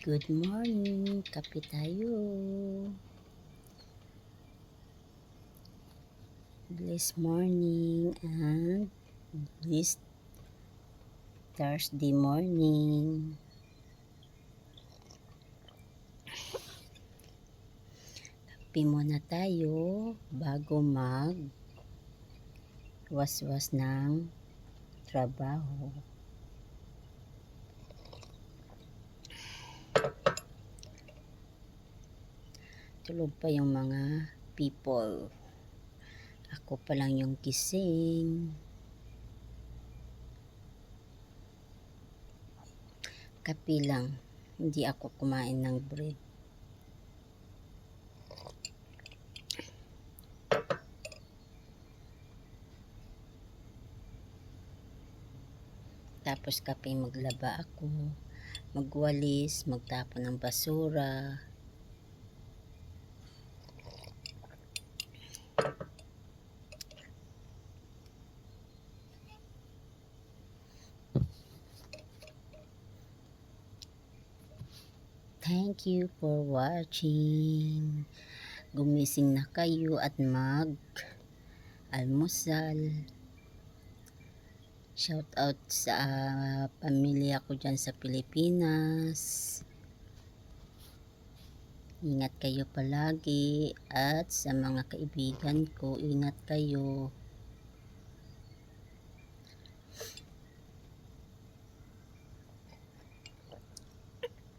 Good morning, kape tayo. Blessed morning and blessed Thursday morning. Kape muna tayo bago waswas ng trabaho. Tulog pa yung mga people. Ako pa lang yung gising. Kape lang. Hindi ako kumain ng bread. Tapos kape maglaba ako. Magwalis, magtapon ng basura. Thank you for watching. Gumising na kayo at almusal. Shout out sa pamilya ko dyan sa Pilipinas. Ingat kayo palagi at sa mga kaibigan ko, ingat kayo.